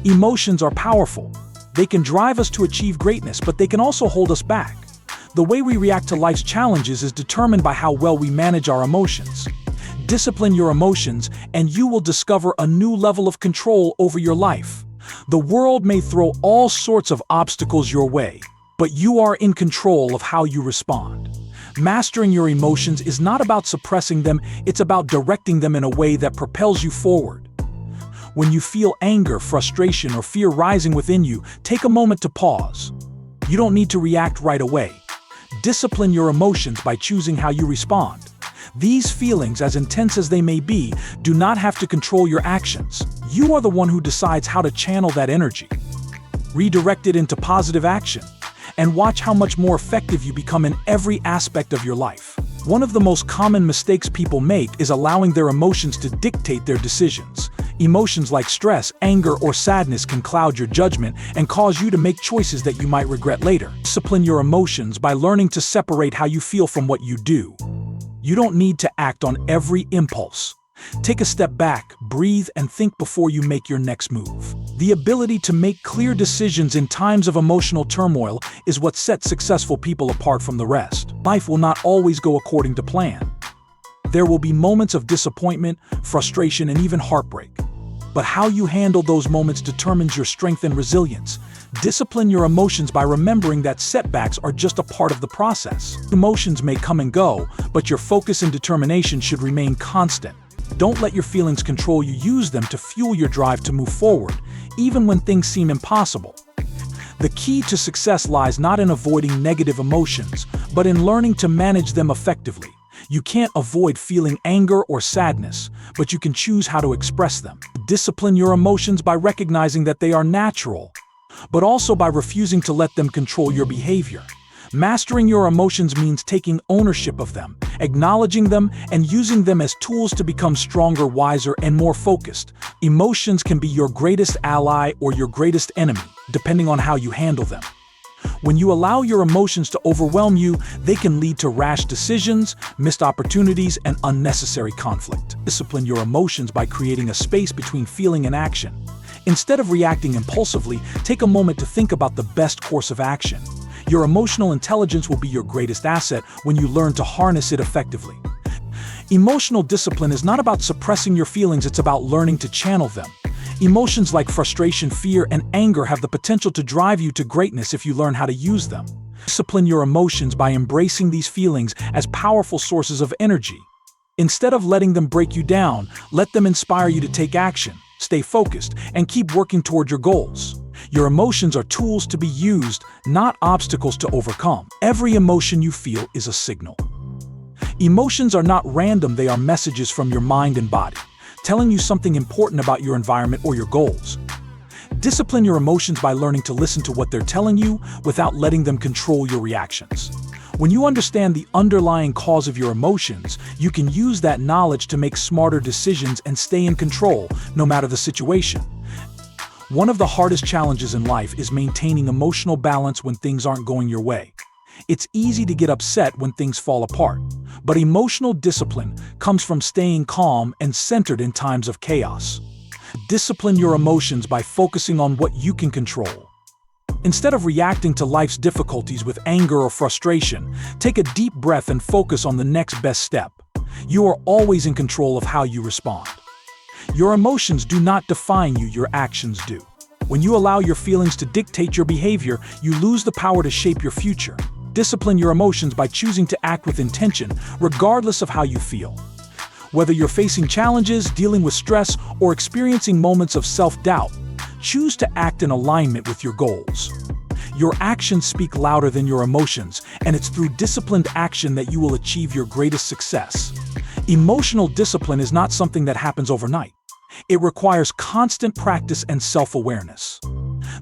Emotions are powerful. They can drive us to achieve greatness, but they can also hold us back. The way we react to life's challenges is determined by how well we manage our emotions. Discipline your emotions, and you will discover a new level of control over your life. The world may throw all sorts of obstacles your way, but you are in control of how you respond. Mastering your emotions is not about suppressing them, it's about directing them in a way that propels you forward. When you feel anger, frustration, or fear rising within you, take a moment to pause. You don't need to react right away. Discipline your emotions by choosing how you respond. These feelings, as intense as they may be, do not have to control your actions. You are the one who decides how to channel that energy. Redirect it into positive action, and watch how much more effective you become in every aspect of your life. One of the most common mistakes people make is allowing their emotions to dictate their decisions. Emotions like stress, anger, or sadness can cloud your judgment and cause you to make choices that you might regret later. Discipline your emotions by learning to separate how you feel from what you do. You don't need to act on every impulse. Take a step back, breathe, and think before you make your next move. The ability to make clear decisions in times of emotional turmoil is what sets successful people apart from the rest. Life will not always go according to plan. There will be moments of disappointment, frustration, and even heartbreak. But how you handle those moments determines your strength and resilience. Discipline your emotions by remembering that setbacks are just a part of the process. Emotions may come and go, but your focus and determination should remain constant. Don't let your feelings control you. Use them to fuel your drive to move forward, even when things seem impossible. The key to success lies not in avoiding negative emotions, but in learning to manage them effectively. You can't avoid feeling anger or sadness, but you can choose how to express them. Discipline your emotions by recognizing that they are natural, but also by refusing to let them control your behavior. Mastering your emotions means taking ownership of them, acknowledging them, and using them as tools to become stronger, wiser, and more focused. Emotions can be your greatest ally or your greatest enemy, depending on how you handle them. When you allow your emotions to overwhelm you, they can lead to rash decisions, missed opportunities, and unnecessary conflict. Discipline your emotions by creating a space between feeling and action. Instead of reacting impulsively, take a moment to think about the best course of action. Your emotional intelligence will be your greatest asset when you learn to harness it effectively. Emotional discipline is not about suppressing your feelings, it's about learning to channel them. Emotions like frustration, fear, and anger have the potential to drive you to greatness if you learn how to use them. Discipline your emotions by embracing these feelings as powerful sources of energy. Instead of letting them break you down, let them inspire you to take action, stay focused, and keep working toward your goals. Your emotions are tools to be used, not obstacles to overcome. Every emotion you feel is a signal. Emotions are not random, they are messages from your mind and body, telling you something important about your environment or your goals. Discipline your emotions by learning to listen to what they're telling you without letting them control your reactions. When you understand the underlying cause of your emotions, you can use that knowledge to make smarter decisions and stay in control, no matter the situation. One of the hardest challenges in life is maintaining emotional balance when things aren't going your way. It's easy to get upset when things fall apart, but emotional discipline comes from staying calm and centered in times of chaos. Discipline your emotions by focusing on what you can control. Instead of reacting to life's difficulties with anger or frustration, take a deep breath and focus on the next best step. You are always in control of how you respond. Your emotions do not define you, your actions do. When you allow your feelings to dictate your behavior, you lose the power to shape your future. Discipline your emotions by choosing to act with intention, regardless of how you feel. Whether you're facing challenges, dealing with stress, or experiencing moments of self-doubt, choose to act in alignment with your goals. Your actions speak louder than your emotions, and it's through disciplined action that you will achieve your greatest success. Emotional discipline is not something that happens overnight. It requires constant practice and self-awareness.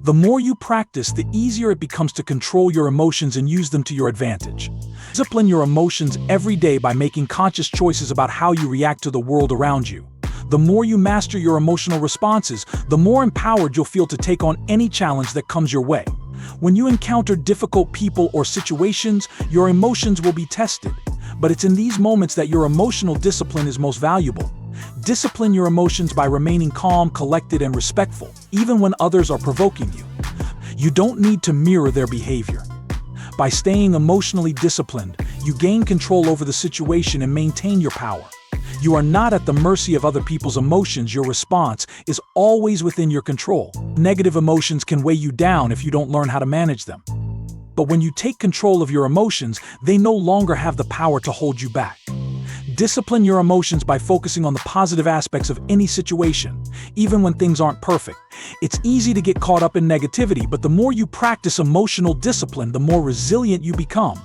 The more you practice, the easier it becomes to control your emotions and use them to your advantage. Discipline your emotions every day by making conscious choices about how you react to the world around you. The more you master your emotional responses, the more empowered you'll feel to take on any challenge that comes your way. When you encounter difficult people or situations, your emotions will be tested. But it's in these moments that your emotional discipline is most valuable. Discipline your emotions by remaining calm, collected, and respectful, even when others are provoking you. You don't need to mirror their behavior. By staying emotionally disciplined, you gain control over the situation and maintain your power. You are not at the mercy of other people's emotions. Your response is always within your control. Negative emotions can weigh you down if you don't learn how to manage them. But when you take control of your emotions, they no longer have the power to hold you back. Discipline your emotions by focusing on the positive aspects of any situation, even when things aren't perfect. It's easy to get caught up in negativity, but the more you practice emotional discipline, the more resilient you become.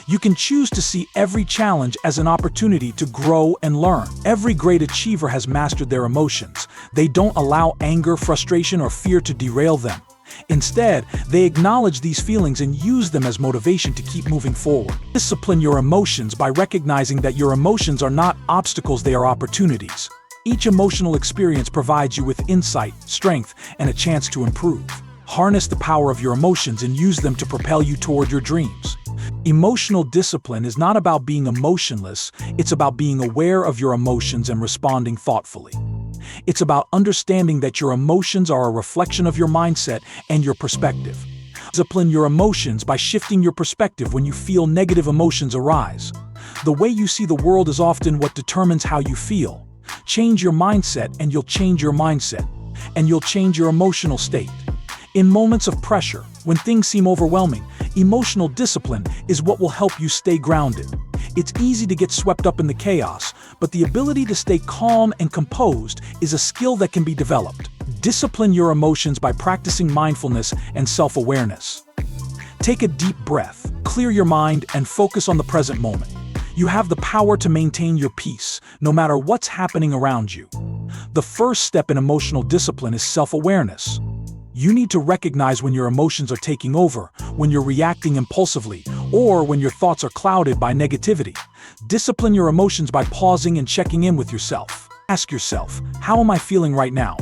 You can choose to see every challenge as an opportunity to grow and learn. Every great achiever has mastered their emotions. They don't allow anger, frustration, or fear to derail them. Instead, they acknowledge these feelings and use them as motivation to keep moving forward. Discipline your emotions by recognizing that your emotions are not obstacles, they are opportunities. Each emotional experience provides you with insight, strength, and a chance to improve. Harness the power of your emotions and use them to propel you toward your dreams. Emotional discipline is not about being emotionless, it's about being aware of your emotions and responding thoughtfully. It's about understanding that your emotions are a reflection of your mindset and your perspective. Discipline your emotions by shifting your perspective when you feel negative emotions arise. The way you see the world is often what determines how you feel. Change your mindset and you'll change your mindset, and you'll change your emotional state. In moments of pressure, when things seem overwhelming, emotional discipline is what will help you stay grounded. It's easy to get swept up in the chaos, but the ability to stay calm and composed is a skill that can be developed. Discipline your emotions by practicing mindfulness and self-awareness. Take a deep breath, clear your mind, and focus on the present moment. You have the power to maintain your peace, no matter what's happening around you. The first step in emotional discipline is self-awareness. You need to recognize when your emotions are taking over, when you're reacting impulsively, or when your thoughts are clouded by negativity. Discipline your emotions by pausing and checking in with yourself. Ask yourself, how am I feeling right now?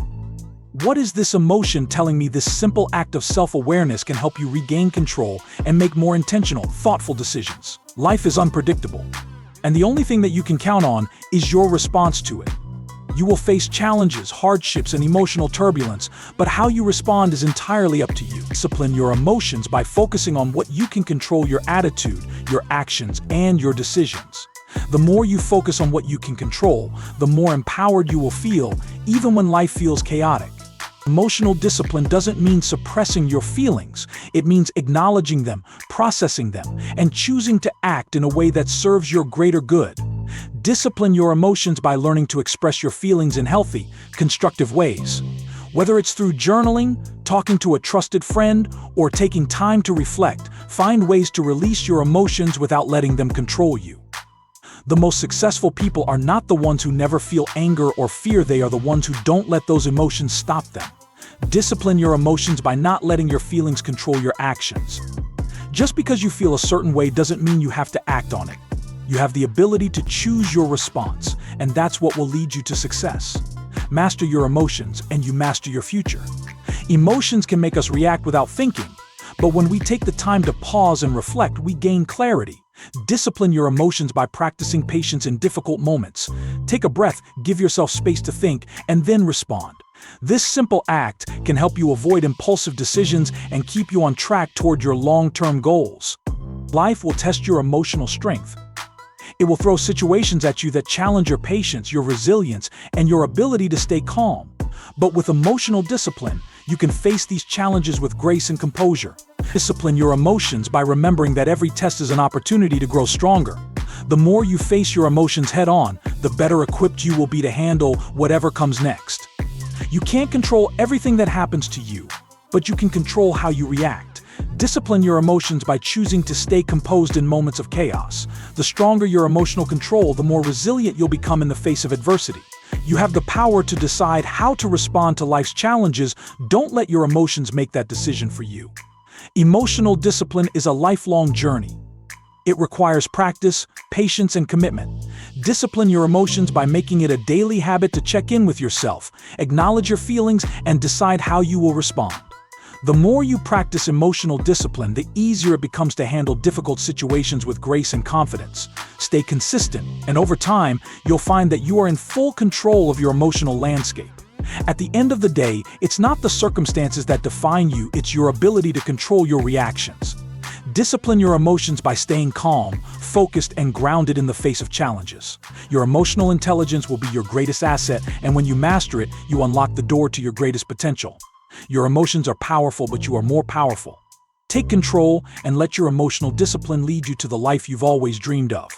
What is this emotion telling me? This simple act of self-awareness can help you regain control and make more intentional, thoughtful decisions. Life is unpredictable, and the only thing that you can count on is your response to it. You will face challenges, hardships, and emotional turbulence, but how you respond is entirely up to you. Discipline your emotions by focusing on what you can control: your attitude, your actions, and your decisions. The more you focus on what you can control, the more empowered you will feel, even when life feels chaotic. Emotional discipline doesn't mean suppressing your feelings. It means acknowledging them, processing them, and choosing to act in a way that serves your greater good. Discipline your emotions by learning to express your feelings in healthy, constructive ways. Whether it's through journaling, talking to a trusted friend, or taking time to reflect, find ways to release your emotions without letting them control you. The most successful people are not the ones who never feel anger or fear, they are the ones who don't let those emotions stop them. Discipline your emotions by not letting your feelings control your actions. Just because you feel a certain way doesn't mean you have to act on it. You have the ability to choose your response, and that's what will lead you to success. Master your emotions, and you master your future. Emotions can make us react without thinking, but when we take the time to pause and reflect, we gain clarity. Discipline your emotions by practicing patience in difficult moments. Take a breath, give yourself space to think, and then respond. This simple act can help you avoid impulsive decisions and keep you on track toward your long-term goals. Life will test your emotional strength. It will throw situations at you that challenge your patience, your resilience, and your ability to stay calm. But with emotional discipline, you can face these challenges with grace and composure. Discipline your emotions by remembering that every test is an opportunity to grow stronger. The more you face your emotions head-on, the better equipped you will be to handle whatever comes next. You can't control everything that happens to you, but you can control how you react. Discipline your emotions by choosing to stay composed in moments of chaos. The stronger your emotional control, the more resilient you'll become in the face of adversity. You have the power to decide how to respond to life's challenges. Don't let your emotions make that decision for you. Emotional discipline is a lifelong journey. It requires practice, patience, and commitment. Discipline your emotions by making it a daily habit to check in with yourself, acknowledge your feelings, and decide how you will respond. The more you practice emotional discipline, the easier it becomes to handle difficult situations with grace and confidence. Stay consistent, and over time, you'll find that you are in full control of your emotional landscape. At the end of the day, it's not the circumstances that define you, it's your ability to control your reactions. Discipline your emotions by staying calm, focused, and grounded in the face of challenges. Your emotional intelligence will be your greatest asset, and when you master it, you unlock the door to your greatest potential. Your emotions are powerful, but you are more powerful. Take control and let your emotional discipline lead you to the life you've always dreamed of.